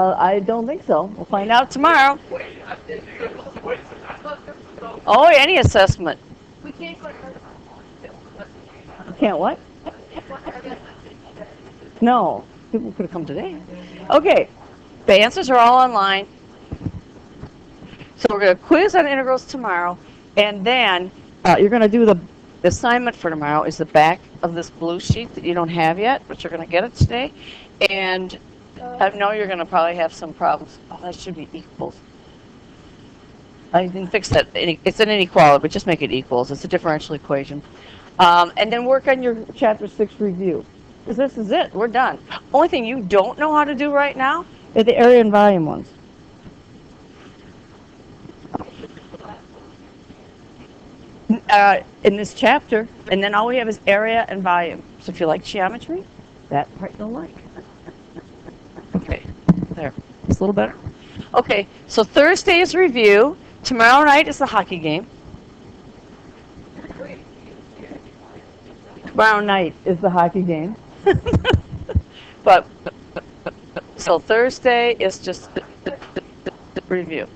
I don't think so. We'll find out tomorrow. Oh, any assessment. You can't what? No. People could have come today. Okay. The answers are all online. So we're going to quiz on integrals tomorrow. And then you're going to do the assignment for tomorrow is the back of this blue sheet that you don't have yet, but you're going to get it today. And I know you're going to probably have some problems. Oh, that should be equals. I didn't fix that. It's an inequality, but just make it equals. It's a differential equation. And then work on your Chapter 6 review. Because this is it. We're done. Only thing you don't know how to do right now is the area and volume ones. In this chapter, and then all we have is area and volume. So if you like geometry, that part you'll like. Okay, there. It's a little better. Okay, so Thursday is review. Tomorrow night is the hockey game. Tomorrow night is the hockey game. But so Thursday is just review.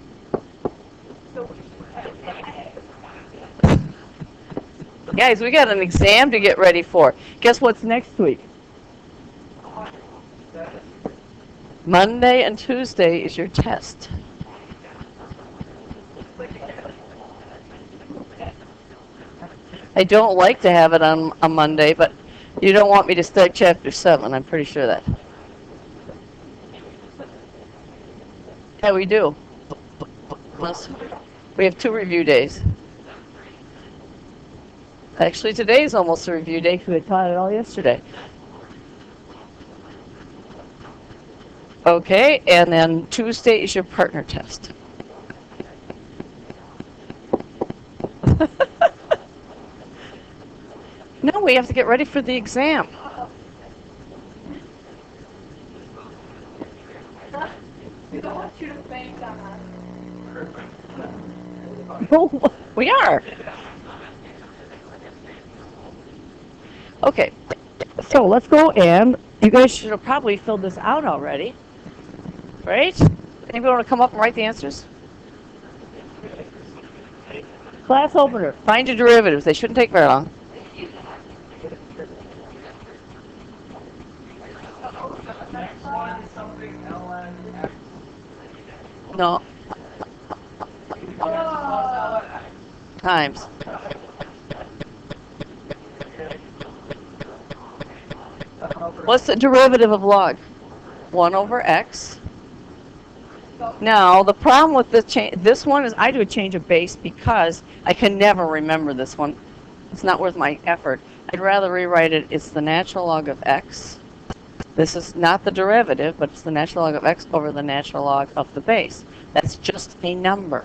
Guys, we got an exam to get ready for. Guess what's next week? Monday and Tuesday is your test. I don't like to have it on a Monday, but you don't want me to start Chapter 7. I'm pretty sure that. Yeah, we do. We have 2 review days. Actually, today is almost a review day because we taught it all yesterday. Okay, and then Tuesday is your partner test. No, we have to get ready for the exam. We are. Okay, so let's go, and you guys should have probably filled this out already, right? Anybody want to come up and write the answers? Class opener. Find your derivatives. They shouldn't take very long. No. Times. What's the derivative of log? 1 over x. Now, the problem with this one is I do a change of base because I can never remember this one. It's not worth my effort. I'd rather rewrite it. It's the natural log of x. This is not the derivative, but it's the natural log of x over the natural log of the base. That's just a number.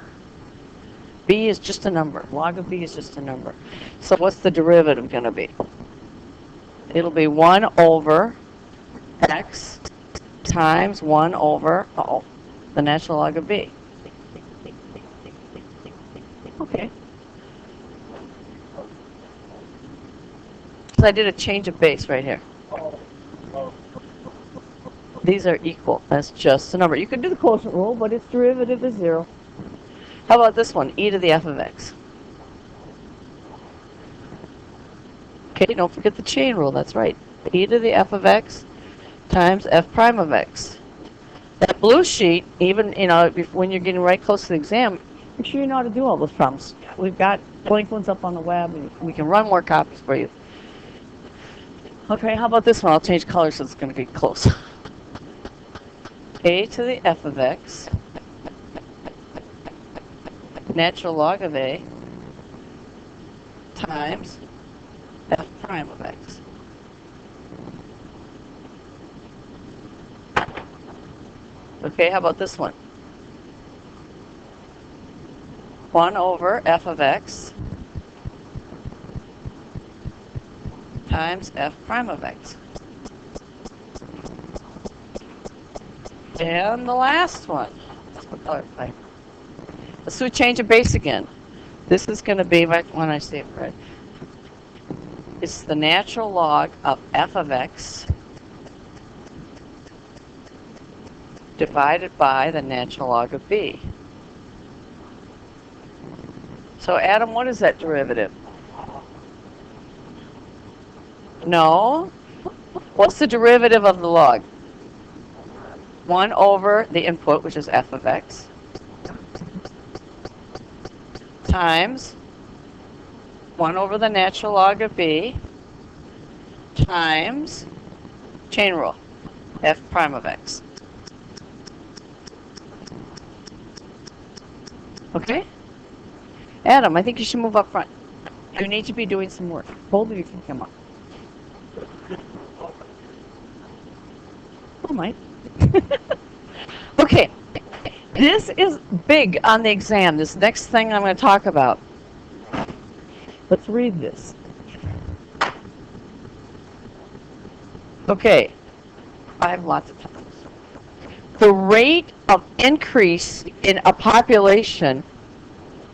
B is just a number. Log of b is just a number. So what's the derivative going to be? It'll be 1 over x times 1 over, the natural log of b. Okay. So I did a change of base right here. These are equal. That's just a number. You could do the quotient rule, but its derivative is 0. How about this one? E to the f of x. Okay, don't forget the chain rule. That's right. E to the f of x times f prime of x. That blue sheet, even when you're getting right close to the exam, make sure you know how to do all those problems. We've got blank ones up on the web, and we can run more copies for you. Okay, how about this one? I'll change colors so it's going to be close. A to the f of x, natural log of a, times f prime of x. Okay, how about this one? 1 over f of x times f prime of x. And the last one. Let's do a change of base again. This is going to be, when I say it right, it's the natural log of f of x divided by the natural log of b. So Adam, what is that derivative? No. What's the derivative of the log? 1 over the input, which is f of x, times 1 over the natural log of b, times chain rule, f prime of x. Okay? Adam, I think you should move up front. You need to be doing some work. Both of you can come up. Oh, Mike. Okay. This is big on the exam, this next thing I'm going to talk about. Let's read this. Okay. I have lots of time. The rate of increase in a population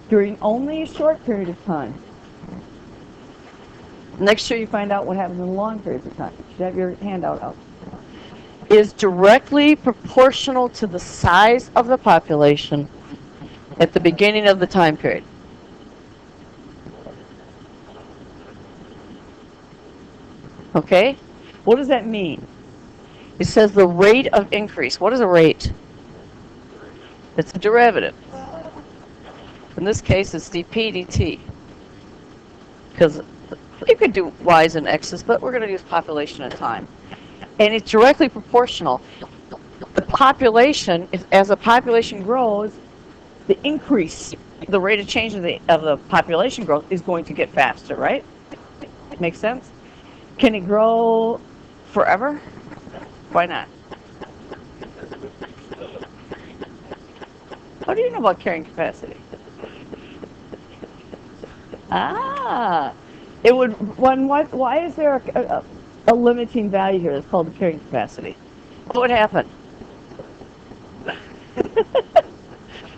during only a short period of time. Next year you find out what happens in long periods of time. You should have your handout out. Is directly proportional to the size of the population at the beginning of the time period. Okay? What does that mean? It says the rate of increase. What is a rate? It's a derivative. In this case, it's dp dt. Because you could do y's and x's, but we're going to use population and time. And it's directly proportional. The population, as the population grows, the increase, the rate of change of the population growth is going to get faster, right? Make sense? Can it grow forever? Why not? How do you know about carrying capacity? It would. Why is there a limiting value here that's called the carrying capacity? What would happen?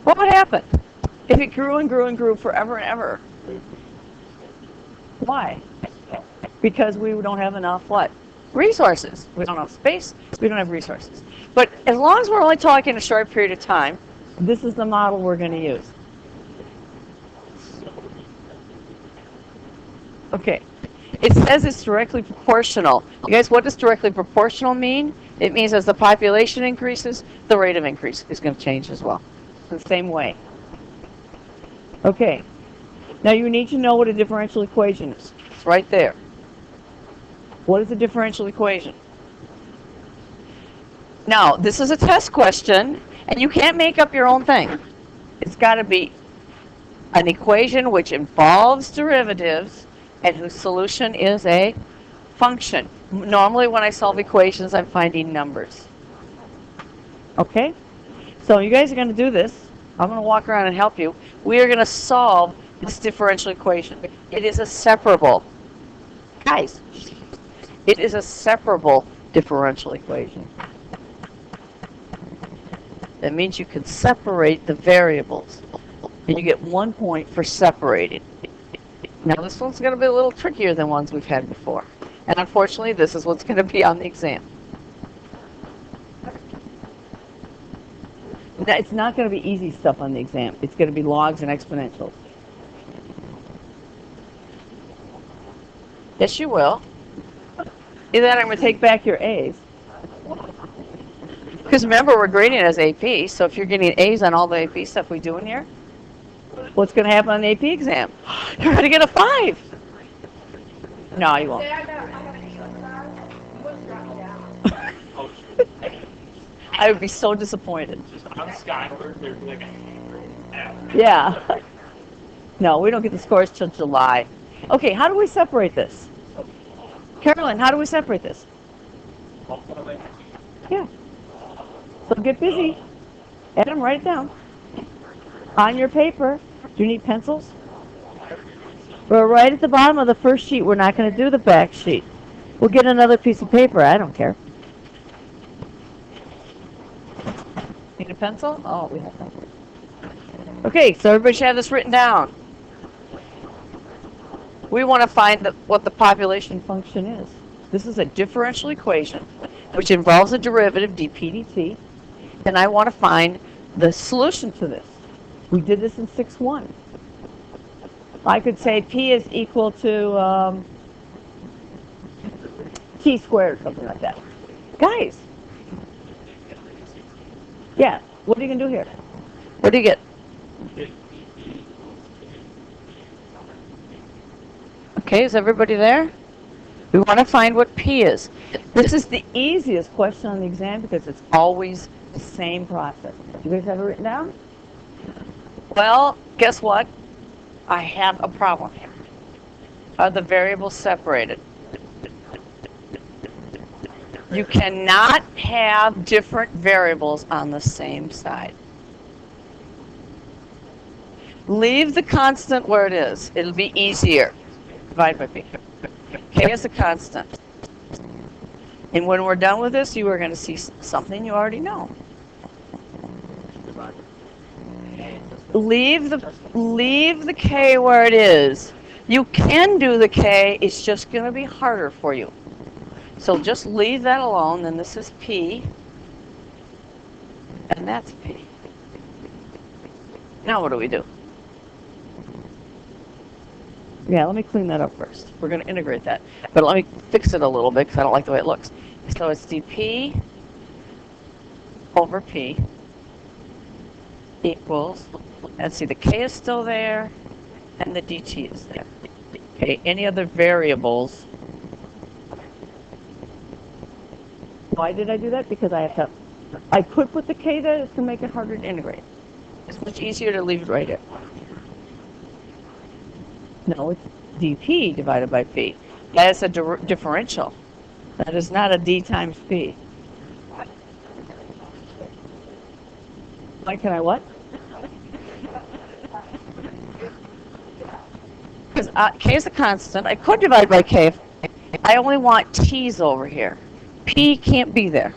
What would happen if it grew and grew and grew forever and ever? Why? Because we don't have enough what? Resources. We don't have space. We don't have resources. But as long as we're only talking a short period of time, this is the model we're going to use. Okay. It says it's directly proportional. You guys, what does directly proportional mean? It means as the population increases, the rate of increase is going to change as well. The same way. Okay. Now you need to know what a differential equation is. It's right there. What is a differential equation? Now, this is a test question, and you can't make up your own thing. It's got to be an equation which involves derivatives and whose solution is a function. Normally, when I solve equations, I'm finding numbers. Okay? So you guys are going to do this. I'm going to walk around and help you. We are going to solve this differential equation. It is a separable. Guys, it is a separable differential equation. That means you can separate the variables. And you get 1 point for separating. Now this one's going to be a little trickier than ones we've had before. And unfortunately, this is what's going to be on the exam. Now, it's not going to be easy stuff on the exam. It's going to be logs and exponentials. Yes, you will. Either that or I'm going to take back your A's. Because remember, we're grading as AP, so if you're getting A's on all the AP stuff we do in here, what's going to happen on the AP exam? You're going to get a 5. No, you won't. I would be so disappointed. Yeah. No, we don't get the scores till July. Okay, how do we separate this? Carolyn, how do we separate this? Yeah. So get busy. Adam, write it down. On your paper. Do you need pencils? We're right at the bottom of the first sheet. We're not going to do the back sheet. We'll get another piece of paper. I don't care. Need a pencil? Oh, we have pencils. Okay, so everybody should have this written down. We want to find what the population function is. This is a differential equation which involves a derivative dp dt. and I want to find the solution to this. We did this in 6.1. I could say P is equal to T squared, something like that. Guys, yeah, what are you going to do here? What do you get? Okay, is everybody there? We want to find what P is. This is the easiest question on the exam because it's always the same process. You guys have it written down? Well, guess what? I have a problem here. Are the variables separated? You cannot have different variables on the same side. Leave the constant where it is. It'll be easier. Divide by P. K is a constant. And when we're done with this, you are going to see something you already know. Leave the K where it is. You can do the K, it's just going to be harder for you. So just leave that alone, then this is P, and that's P. Now what do we do? Yeah, let me clean that up first. We're going to integrate that. But let me fix it a little bit because I don't like the way it looks. So it's dP over P equals, and see the K is still there, and the dt is there. Okay, any other variables? Why did I do that? Because I could put the K there, it's going to make it harder to integrate. It's much easier to leave it right here. No, it's dP divided by P. That is a differential. That is not a d times P. Why can I what? Because K is a constant. I could divide by K. I only want T's over here. P can't be there.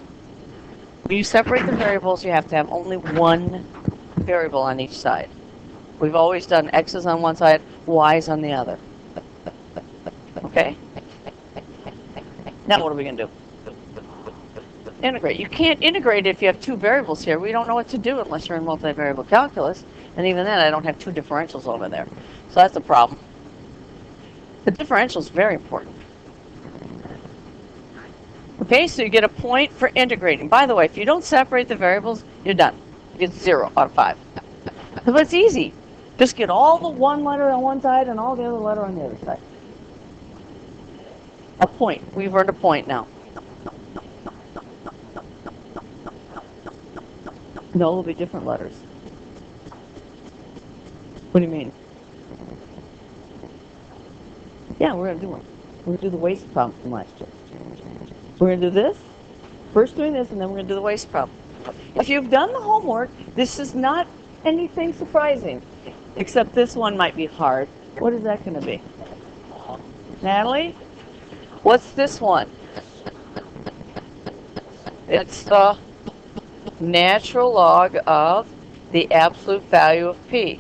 When you separate the variables, you have to have only one variable on each side. We've always done X's on one side, Y's on the other. Okay? Now what are we going to do? Integrate. You can't integrate if you have two variables here. We don't know what to do unless you're in multivariable calculus. And even then, I don't have two differentials over there. So that's a problem. The differential is very important. Okay, so you get a point for integrating. By the way, if you don't separate the variables, you're done. You get 0 out of 5. But it's easy. Just get all the one letter on one side and all the other letter on the other side. A point. We've earned a point now. No, it'll be different letters. What do you mean? Yeah, we're going to do one. We're going to do the waste problem from last year. We're going to do this. First doing this, and then we're going to do the waste problem. If you've done the homework, this is not anything surprising, except this one might be hard. What is that going to be? Natalie? What's this one? It's the natural log of the absolute value of P.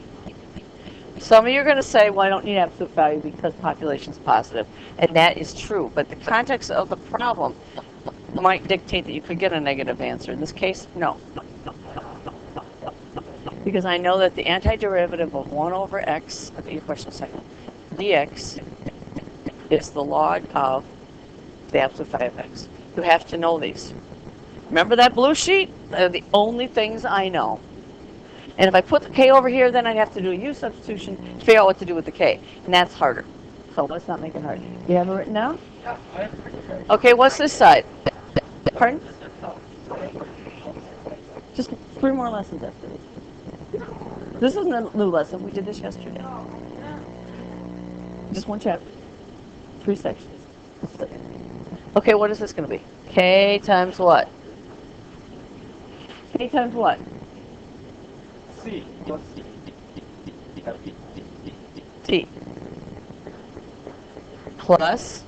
Some of you are going to say, well, I don't need absolute value because population is positive. And that is true. But the context of the problem might dictate that you could get a negative answer. In this case, no. Because I know that the antiderivative of 1 over x, I'll get your question in a second, dx is the log of the absolute value of x. You have to know these. Remember that blue sheet? They're the only things I know. And if I put the k over here, then I'd have to do a u substitution to figure out what to do with the k. And that's harder. So let's not make it hard. You have it written down? Okay, what's this side? Pardon? Just 3 more lessons after this. This isn't a new lesson. We did this yesterday. Just one chapter. 3 sections. Okay, what is this going to be? K times what? K times what? C. T. Plus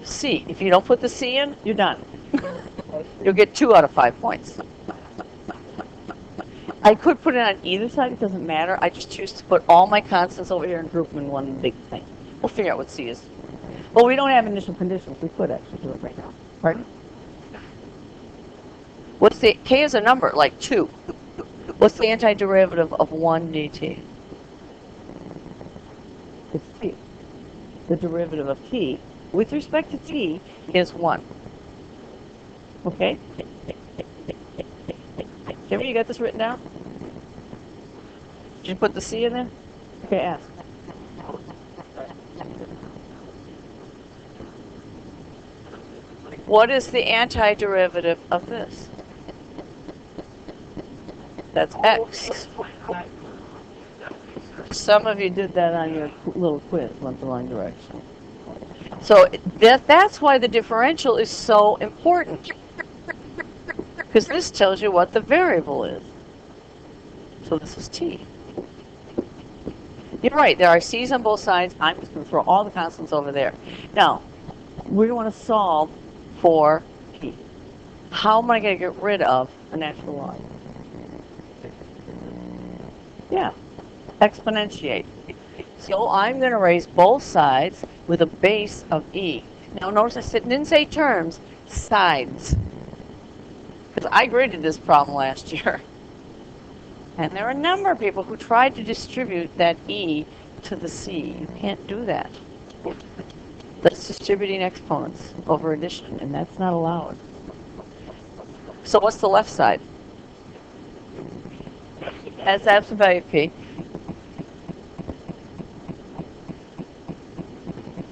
C. If you don't put the C in, you're done. You'll get 2 out of 5 points. I could put it on either side. It doesn't matter. I just choose to put all my constants over here and group them in one big thing. We'll figure out what C is. Well, we don't have initial conditions. We could actually do it right now. Pardon? What's the, k is a number, like 2. What's the antiderivative of 1 dt? It's t. The derivative of t, with respect to t, is 1. Okay? Jimmy, you got this written down? Did you put the c in there? Okay, ask. What is the antiderivative of this? That's x. Some of you did that on your little quiz, went the wrong direction. So that's why the differential is so important. Because this tells you what the variable is. So this is t. You're right, there are c's on both sides. I'm just going to throw all the constants over there. Now, we want to solve for p. How am I going to get rid of a natural log? Yeah, exponentiate. So I'm going to raise both sides with a base of e. Now notice I didn't say terms, sides. Because I graded this problem last year. And there are a number of people who tried to distribute that e to the c. You can't do that. That's distributing exponents over addition, and that's not allowed. So what's the left side? That's absolute value of p.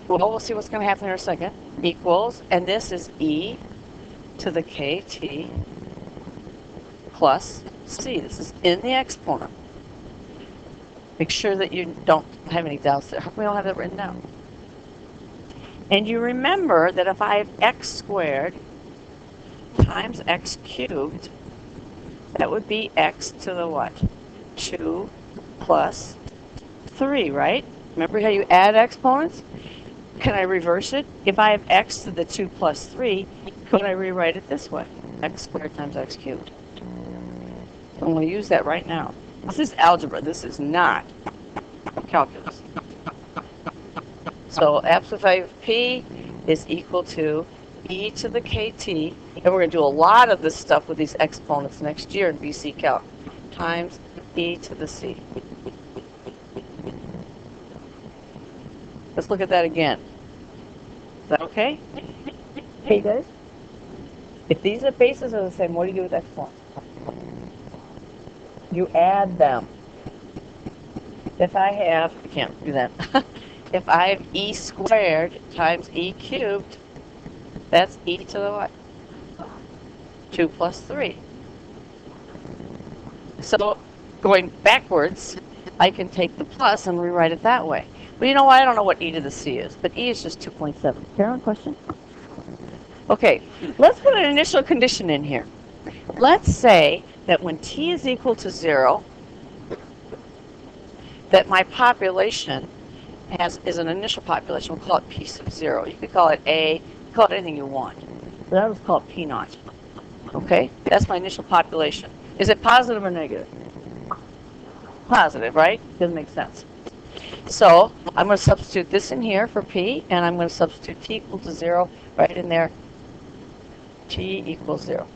Well, we'll see what's going to happen in a second. Equals, and this is e to the kt plus c. This is in the exponent. Make sure that you don't have any doubts there. We don't have that written down. And you remember that if I have x squared times x cubed, that would be x to the what? 2 plus 3, right? Remember how you add exponents? Can I reverse it? If I have x to the 2 plus 3, could I rewrite it this way? X squared times x cubed. I'm going to use that right now. This is algebra. This is not calculus. So absolute value of p is equal to e to the kt, and we're going to do a lot of this stuff with these exponents next year in BC Calc, times e to the c. Let's look at that again. Is that okay? Hey guys? If these are bases are the same, what do you do with exponents? You add them. If I have, I can't do that. If I have e squared times e cubed, that's e to the what? 2 plus 3. So going backwards, I can take the plus and rewrite it that way. But you know what? I don't know what e to the c is, but e is just 2.7. Carolyn, question? Okay, let's put an initial condition in here. Let's say that when t is equal to 0, that my population is an initial population. We'll call it p sub 0. You could call it a, call it anything you want. But I would call it p naught. Okay, that's my initial population. Is it positive or negative? Positive, right? Doesn't make sense. So I'm going to substitute this in here for p, and I'm going to substitute t equal to 0 right in there. T equals 0.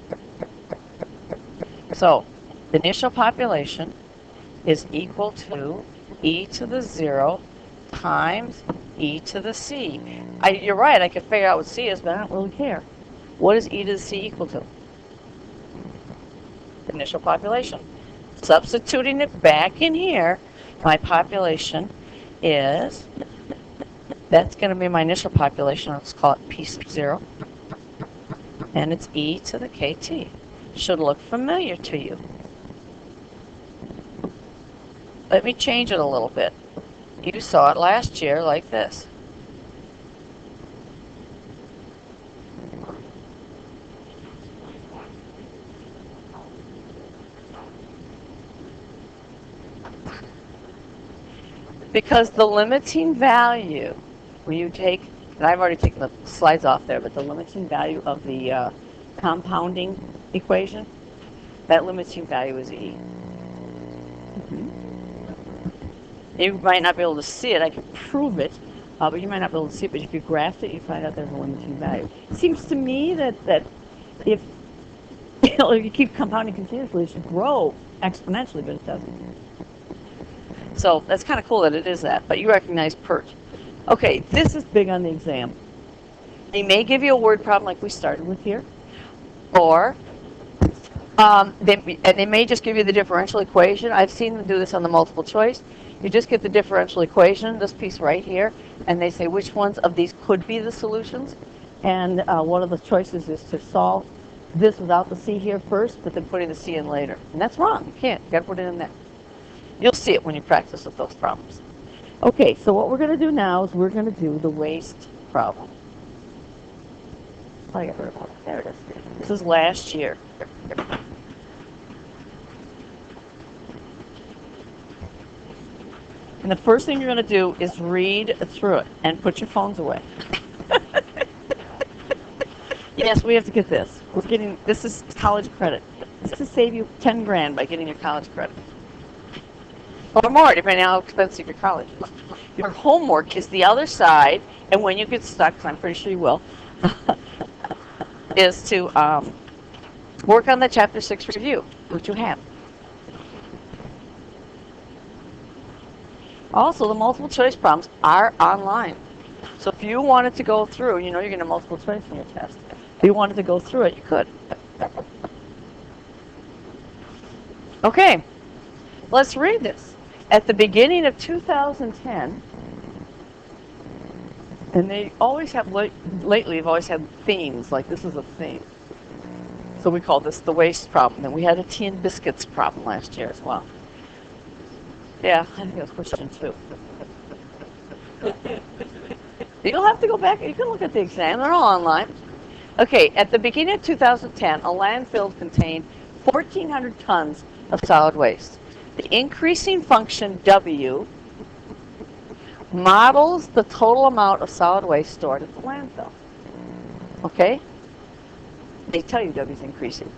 So the initial population is equal to e to the 0 times e to the c. You're right, I can figure out what c is, but I don't really care. What is e to the c equal to? The initial population. Substituting it back in here, my population is, that's going to be my initial population. Let's call it p sub 0. And it's e to the kt. Should look familiar to you. Let me change it a little bit. You saw it last year like this. Because the limiting value, when you take, and I've already taken the slides off there, but the limiting value of the compounding equation, that limiting value is e. You might not be able to see it. I can prove it, but you might not be able to see it. But if you graph it, you find out there's a limiting value. It seems to me that if you keep compounding continuously, it should grow exponentially, but it doesn't. So that's kind of cool that it is that, but you recognize PERT. Okay, this is big on the exam. They may give you a word problem like we started with here, or they may just give you the differential equation. I've seen them do this on the multiple choice. You just get the differential equation, this piece right here, and they say which ones of these could be the solutions. And one of the choices is to solve this without the C here first, but then putting the C in later. And that's wrong. You can't. You got to put it in there. You'll see it when you practice with those problems. Okay, so what we're going to do now is we're going to do the waste problem. Oh, I got rid of it. There it is. This is last year. And the first thing you're going to do is read through it and put your phones away. Yes, we have to get this. This is college credit. This will save you 10 grand by getting your college credit. Or more, depending on how expensive your college is. Your homework is the other side, and when you get stuck, because I'm pretty sure you will, is to work on the Chapter 6 review, which you have. Also, the multiple choice problems are online. So if you wanted to go through, you're going to multiple choice in your test. If you wanted to go through it, you could. Okay, let's read this. At the beginning of 2010, and they always have, lately they've always had themes, like this is a theme. So we call this the waste problem. And we had a tea and biscuits problem last year as well. Yeah, I think that was question 2. You'll have to go back. You can look at the exam. They're all online. Okay, at the beginning of 2010, a landfill contained 1,400 tons of solid waste. The increasing function W models the total amount of solid waste stored at the landfill. Okay? They tell you W is increasing.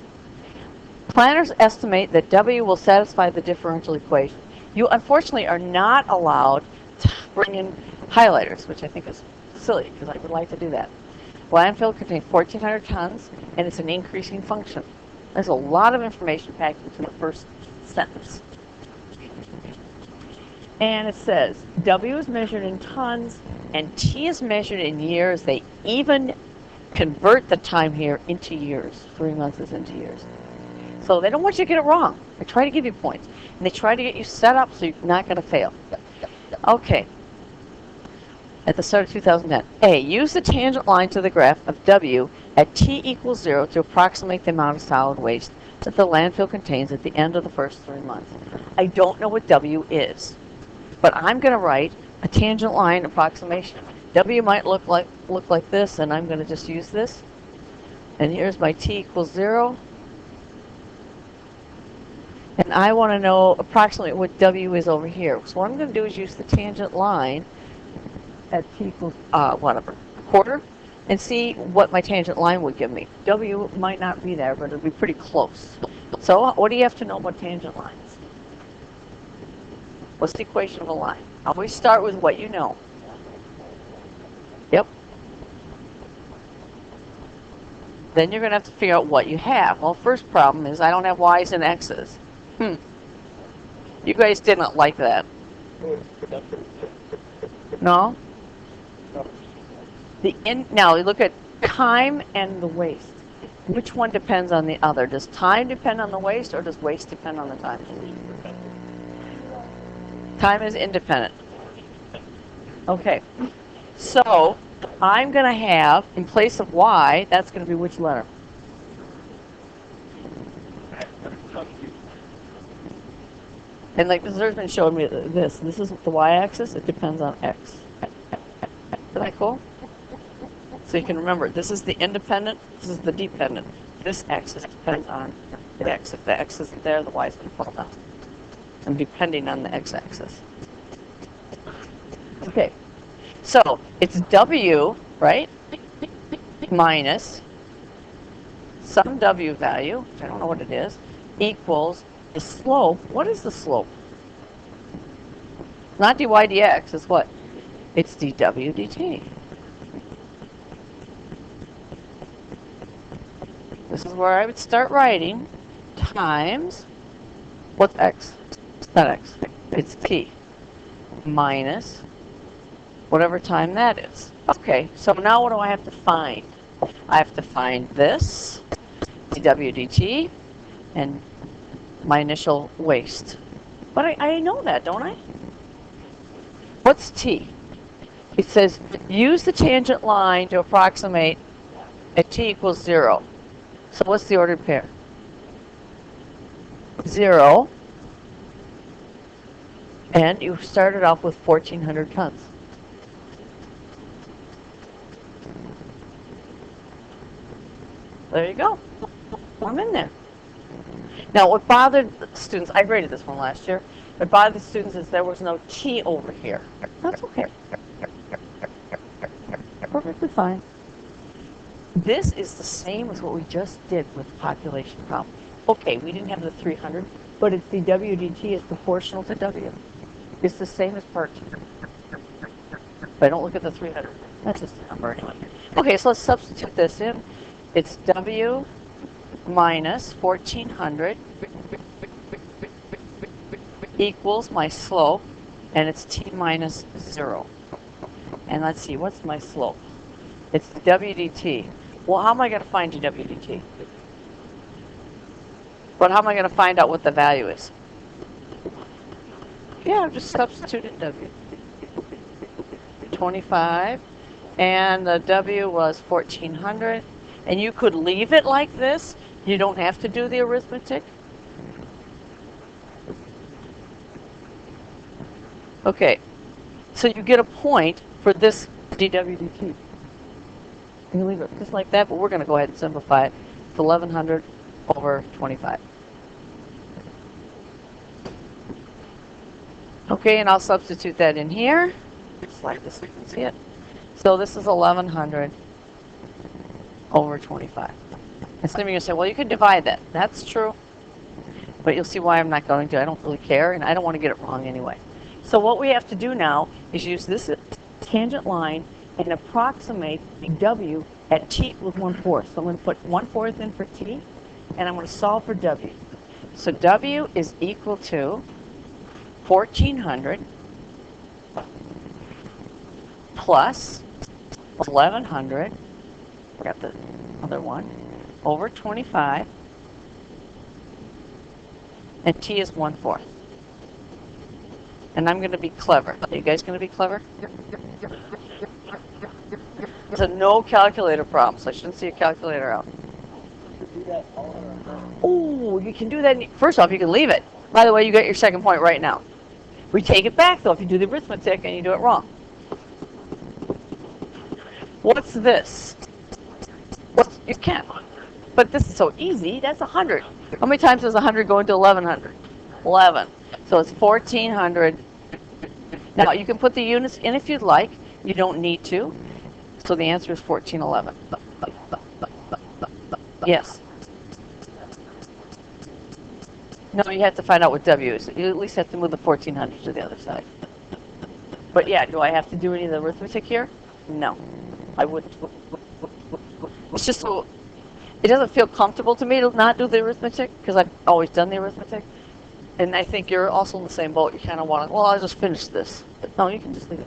Planners estimate that W will satisfy the differential equation. You unfortunately are not allowed to bring in highlighters, which I think is silly because I would like to do that. Landfill contains 1,400 tons, and it's an increasing function. There's a lot of information packed into the first sentence. And it says W is measured in tons, and T is measured in years. They even convert the time here into years. 3 months is into years. So they don't want you to get it wrong. They try to give you points. And they try to get you set up so you're not going to fail. Okay. At the start of 2010. A, use the tangent line to the graph of W at T equals 0 to approximate the amount of solid waste that the landfill contains at the end of the first 3 months. I don't know what W is, but I'm going to write a tangent line approximation. W might look like this, and I'm going to just use this. And here's my T equals 0. And I want to know approximately what W is over here. So what I'm going to do is use the tangent line at T equals, whatever, quarter, and see what my tangent line would give me. W might not be there, but it'll be pretty close. So what do you have to know about tangent lines? What's the equation of a line? Always start with what you know. Yep. Then you're going to have to figure out what you have. Well, first problem is I don't have y's and x's. You guys didn't like that. No? Now, look at time and the waste. Which one depends on the other? Does time depend on the waste, or does waste depend on the time? Time is independent. Okay. So, I'm going to have, in place of y, that's going to be which letter? And like this has been showing me this. This is the y-axis. It depends on x. Isn't that cool? So you can remember, this is the independent, this is the dependent. This axis depends on the x. If the x isn't there, the y is going to fall down. And depending on the x-axis. Okay. So it's W, right? Minus some W value, which I don't know what it is, equals the slope. What is the slope? Not dy dx, it's what? It's dw dt. This is where I would start writing times, what's x? It's not x, it's t, minus whatever time that is. Okay, so now what do I have to find? I have to find this, dw dt, and my initial waste. But I know that, don't I? What's t? It says use the tangent line to approximate at t equals 0. So what's the ordered pair? 0. And you started off with 1,400 tons. There you go. I'm in there. Now, what bothered the students, I graded this one last year, what bothered the students is there was no t over here. That's okay. Perfectly fine. This is the same as what we just did with the population problem. Okay, we didn't have the 300, but it's the w dt is proportional to w. It's the same as part 2. But I don't look at the 300. That's just a number anyway. Okay, so let's substitute this in. It's w minus 1,400 equals my slope, and it's t minus 0. And let's see, what's my slope? It's w dt. Well, how am I going to find dw dt? But how am I going to find out what the value is? Yeah, just substitute in w. 25, and the w was 1,400. And you could leave it like this. You don't have to do the arithmetic. Okay, so you get a point for this dw dt. You can leave it just like that, but we're going to go ahead and simplify it. It's 1,100 over 25. Okay, and I'll substitute that in here. Just like this, you can see it. So this is 1,100 over 25. And some of you are going to say, well, you could divide that. That's true. But you'll see why I'm not going to. I don't really care, and I don't want to get it wrong anyway. So what we have to do now is use this tangent line and approximate w at t equals 1/4. So I'm going to put 1/4 in for t, and I'm going to solve for w. So w is equal to 1,400 plus 1,100, forgot the other one, over 25, and t is 1/4. And I'm going to be clever. Are you guys going to be clever? It's a no calculator problem, so I shouldn't see a calculator out. Oh, you can do that. First off, you can leave it. By the way, you got your second point right now. We take it back, though, if you do the arithmetic and you do it wrong. What's this? You can't. But this is so easy. That's 100. How many times does 100 go into 1,100? 11. So it's 1,400. Now, you can put the units in if you'd like. You don't need to. So the answer is 1,411. Yes. No, you have to find out what W is. You at least have to move the 1,400 to the other side. But yeah, do I have to do any of the arithmetic here? No, I wouldn't. It's just so, it doesn't feel comfortable to me to not do the arithmetic because I've always done the arithmetic. And I think you're also in the same boat. You kind of want to, well, I'll just finish this. But no, you can just leave it.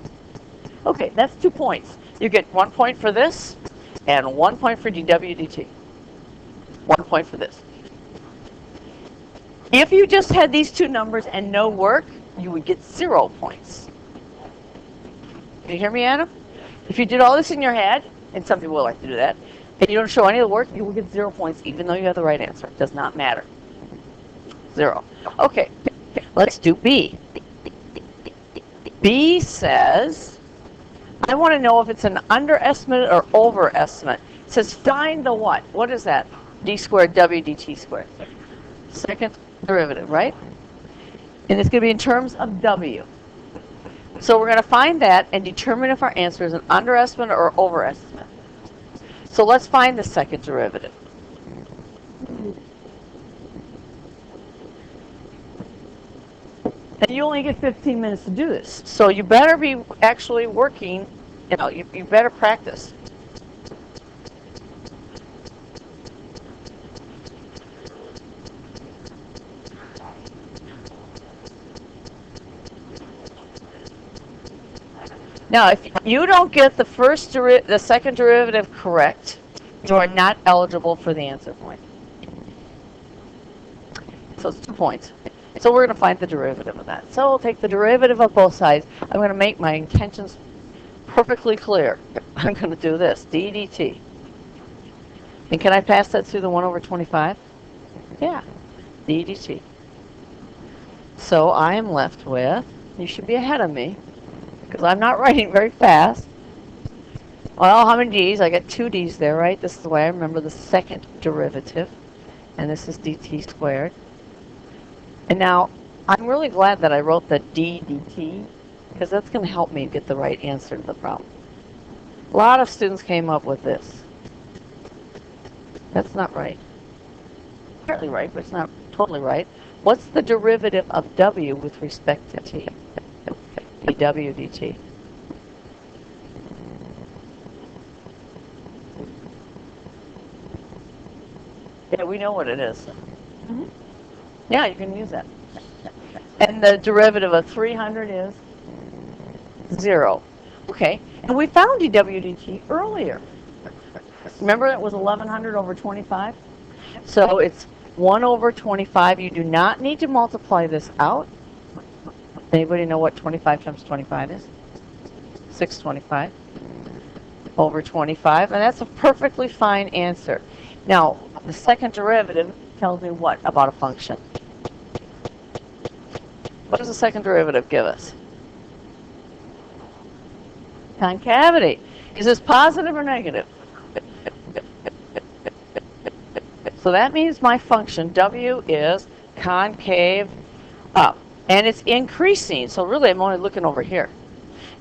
Okay, that's 2 points. You get 1 point for this and 1 point for dw dt. 1 point for this. If you just had these two numbers and no work, you would get 0 points. Can you hear me, Anna? If you did all this in your head, and some people like to do that, and you don't show any of the work, you will get 0 points, even though you have the right answer. It does not matter. 0. Okay, let's do B. B says, I want to know if it's an underestimate or overestimate. It says find the what? What is that? D squared W dt squared. Second derivative, right? And it's going to be in terms of W. So we're going to find that and determine if our answer is an underestimate or overestimate. So let's find the second derivative. And you only get 15 minutes to do this. So you better be actually working, you better practice. Now, if you don't get the second derivative correct, you are not eligible for the answer point. So it's 2 points. So we're going to find the derivative of that. So we'll take the derivative of both sides. I'm going to make my intentions perfectly clear. I'm going to do this, d dt. And can I pass that through the 1 over 25? Yeah, d dt. So I am left with, you should be ahead of me, because I'm not writing very fast. Well, how many d's? I got 2 d's there, right? This is the way I remember the second derivative. And this is dt squared. And now, I'm really glad that I wrote the d dt, because that's going to help me get the right answer to the problem. A lot of students came up with this. That's not right. Partly right, but it's not totally right. What's the derivative of w with respect to t? dw dt. Yeah, we know what it is. Mm-hmm. Yeah, you can use that. And the derivative of 300 is 0. Okay, and we found dw dt earlier. Remember it was 1100 over 25? So it's 1 over 25. You do not need to multiply this out. Anybody know what 25 times 25 is? 625 over 25. And that's a perfectly fine answer. Now, the second derivative tells me what about a function? What does the second derivative give us? Concavity. Is this positive or negative? So that means my function, w, is concave up. And it's increasing. So really, I'm only looking over here.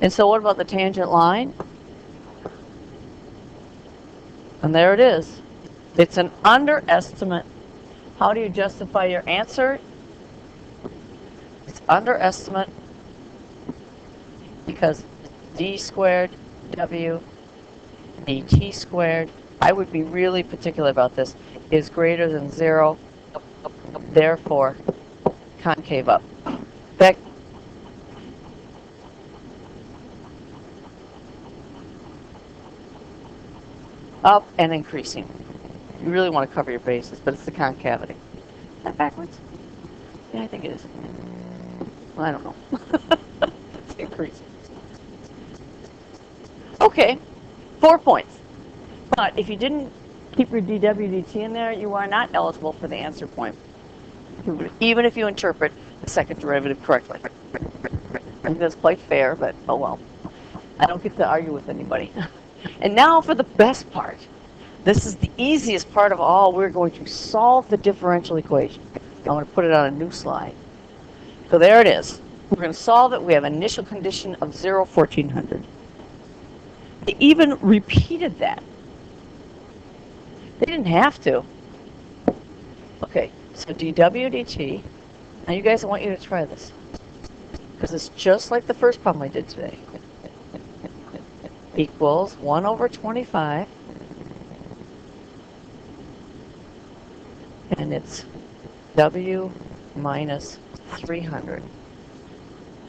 And so what about the tangent line? And there it is. It's an underestimate. How do you justify your answer? It's underestimate because d squared w dt squared, I would be really particular about this, is greater than 0, therefore concave up. Back. Up and increasing. You really want to cover your bases, but it's the concavity. Is that backwards? Yeah, I think it is. Well, I don't know. It's increasing. Okay, 4 points. But if you didn't keep your dw dt in there, you are not eligible for the answer point, even if you interpret the second derivative correctly. I think that's quite fair, but oh well. I don't get to argue with anybody. And now for the best part. This is the easiest part of all. We're going to solve the differential equation. I'm going to put it on a new slide. So there it is. We're going to solve it. We have an initial condition of 0, 1400. They even repeated that. They didn't have to. Okay, so dw dt. Now you guys, I want you to try this. Because it's just like the first problem I did today. Equals 1 over 25. And it's w minus 300.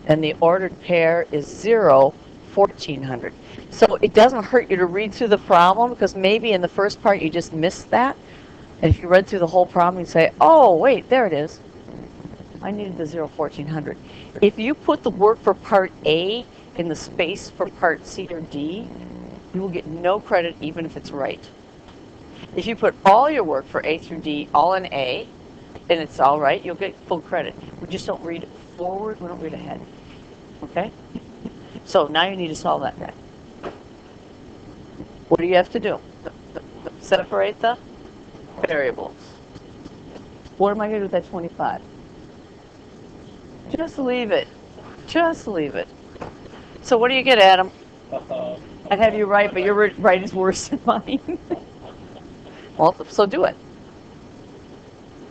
And the ordered pair is 0, 1400. So it doesn't hurt you to read through the problem, because maybe in the first part you just missed that. And if you read through the whole problem, you'd say, oh, wait, there it is. I needed the 0, 1400. If you put the work for part A in the space for part C or D, you will get no credit even if it's right. If you put all your work for A through D all in A, and it's all right, you'll get full credit. We just don't read forward, we don't read ahead. Okay? So now you need to solve that guy. What do you have to do? Separate the variables. What am I going to do with that 25? Just leave it. Just leave it. So what do you get, Adam? I'd have you right, but your right is worse than mine. Well, so do it.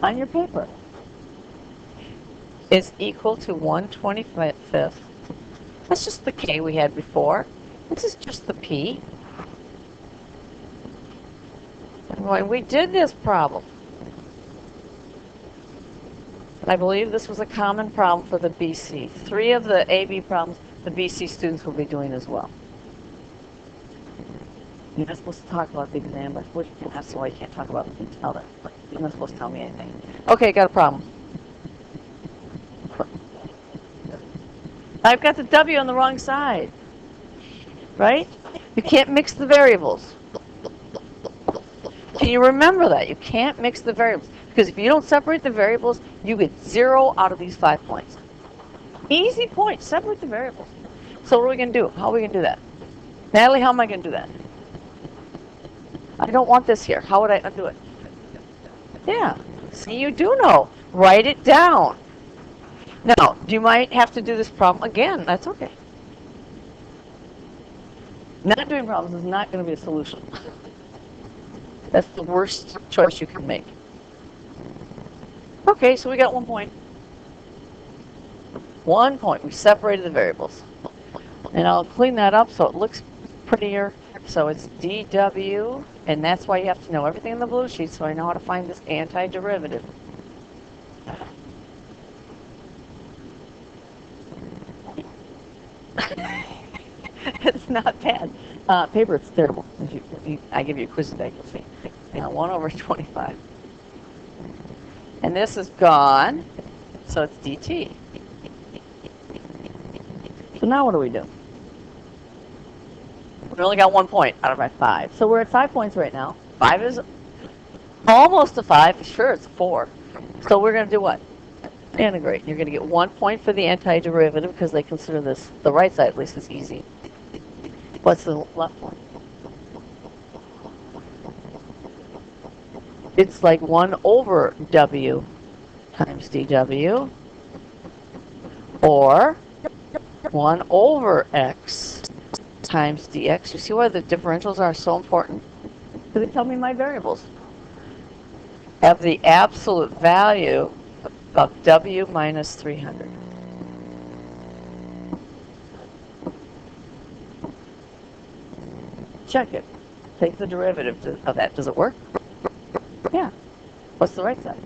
On your paper. Is equal to 1/25. That's just the k we had before. This is just the p. And when we did this problem, I believe this was a common problem for the BC. 3 of the AB problems the BC students will be doing as well. You're not supposed to talk about the exam, but that's why you can't talk about other. You're not supposed to tell me anything. Okay, got a problem. I've got the W on the wrong side, right? You can't mix the variables. Can you remember that? You can't mix the variables. Because if you don't separate the variables, you get 0 out of these 5 points. Easy point, separate the variables. So what are we going to do? How are we going to do that? Natalie, how am I going to do that? I don't want this here. How would I undo it? Yeah. See, you do know. Write it down. Now, you might have to do this problem again. That's okay. Not doing problems is not going to be a solution. That's the worst choice you can make. Okay, so we got 1 point. 1 point. We separated the variables. And I'll clean that up so it looks prettier. So it's dw, and that's why you have to know everything in the blue sheet so I know how to find this antiderivative. It's not bad. Paper, it's terrible. I give you a quiz today, you'll see. 1 over 25. And this is gone, so it's dt. So now what do we do? We only got 1 point out of our 5. So we're at 5 points right now. 5 is almost a 5. Sure, it's a 4. So we're going to do what? Integrate. You're going to get 1 point for the antiderivative because they consider this, the right side at least, is easy. What's the left one? It's like 1 over w times dw, or 1 over x times dx. You see why the differentials are so important? Because they tell me my variables have the absolute value of w minus 300. Check it. Take the derivative of that. Does it work? Yeah. What's the right side?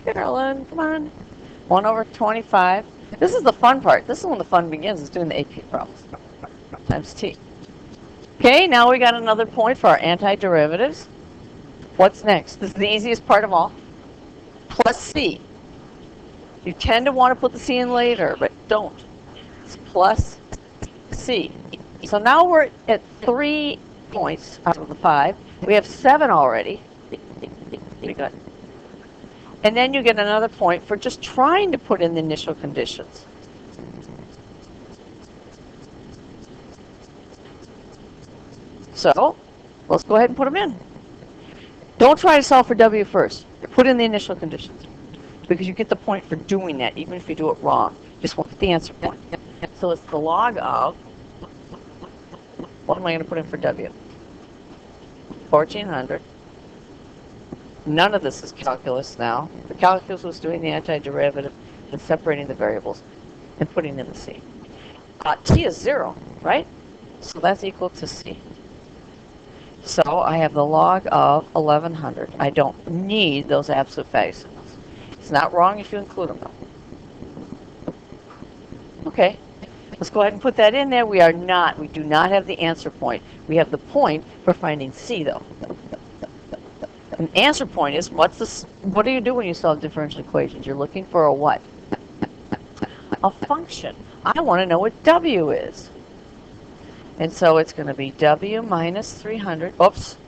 Carolyn, come on. 1 over 25. This is the fun part. This is when the fun begins, is doing the AP problems. Times t. Okay, now we got another point for our antiderivatives. What's next? This is the easiest part of all. Plus c. You tend to want to put the c in later, but don't. It's plus c. So now we're at 3 points out of the 5. We have 7 already. Pretty good. And then you get another point for just trying to put in the initial conditions. So let's go ahead and put them in. Don't try to solve for w first. Put in the initial conditions, because you get the point for doing that, even if you do it wrong. Just want the answer point. So it's the log of, what am I going to put in for w? 1400. None of this is calculus now. The calculus was doing the antiderivative and separating the variables and putting in the c. T is 0, right? So that's equal to c. So I have the log of 1100. I don't need those absolute values. It's not wrong if you include them, though. Okay, let's go ahead and put that in there. We do not have the answer point. We have the point for finding c, though. An answer point is, what do you do when you solve differential equations? You're looking for a what? A function. I want to know what w is. And so it's going to be w minus 300. Oops.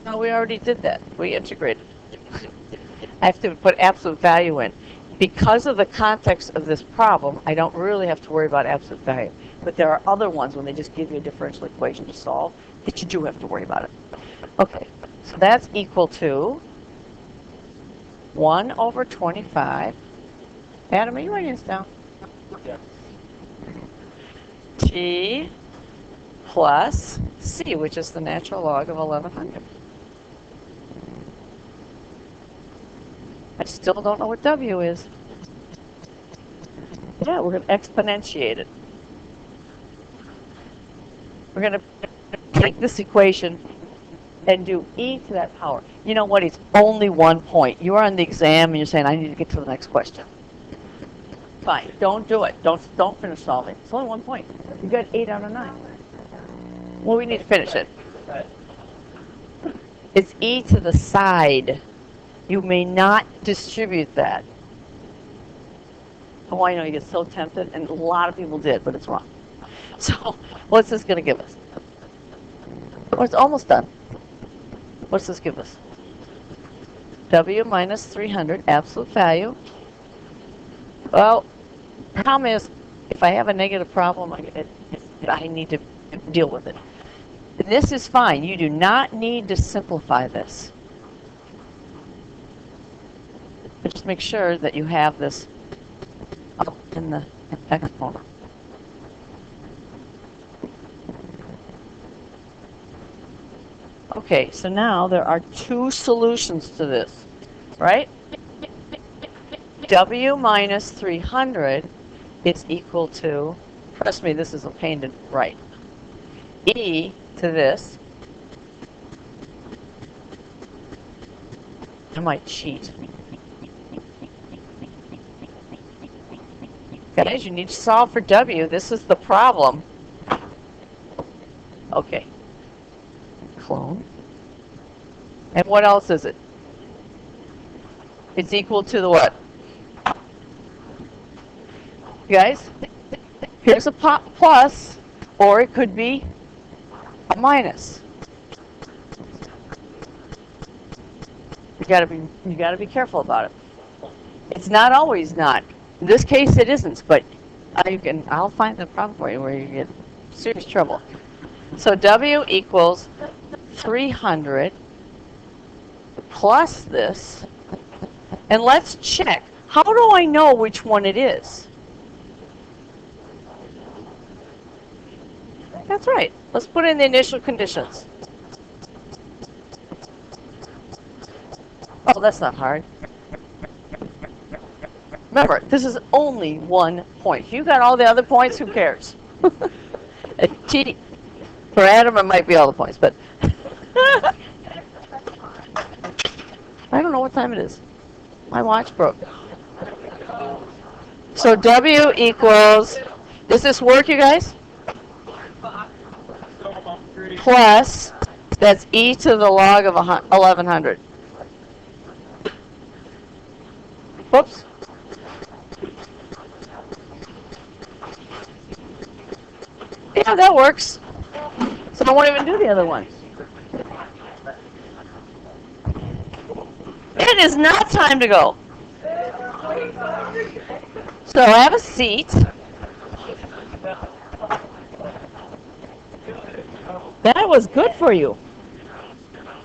No, we already did that. We integrated. I have to put absolute value in. Because of the context of this problem, I don't really have to worry about absolute value. But there are other ones when they just give you a differential equation to solve that you do have to worry about it. Okay, so that's equal to 1 over 25. Adam, are you writing this down? Yeah. T plus c, which is the natural log of 1100. I still don't know what w is. Yeah, we're going to exponentiate it. We're going to take this equation and do e to that power. You know what? It's only 1 point. You're on the exam and you're saying, I need to get to the next question. Fine. Don't do it. Don't finish solving. It's only 1 point. You got 8 out of 9. Well, we need to finish it. It's e to the side. You may not distribute that. Oh, I know, you get so tempted, and a lot of people did, but it's wrong. So, what's this going to give us? Well, it's almost done. What's this give us? W minus 300, absolute value. Well, problem is, if I have a negative problem, I need to deal with it. This is fine. You do not need to simplify this. Just make sure that you have this up in the exponent. Okay, so now there are 2 solutions to this, right? W minus 300 is equal to, trust me, this is a pain to write, e to this. I might cheat. Guys, you need to solve for W. This is the problem. Okay. Clone. And what else is it? It's equal to the what? Guys, here's a plus, or it could be a minus. You gotta be careful about it. It's not always not. In this case, it isn't, but I'll find the problem for you where you get serious trouble. So W equals 300 plus this, and let's check. How do I know which one it is? That's right. Let's put in the initial conditions. Oh, that's not hard. Remember, this is only 1 point. If you got all the other points, who cares? Cheating. For Adam, it might be all the points, but I don't know what time it is. My watch broke. So W equals, does this work, you guys? Plus, that's e to the log of 1100. Whoops. Yeah, that works. So I won't even do the other ones. It is not time to go. So have a seat. That was good for you.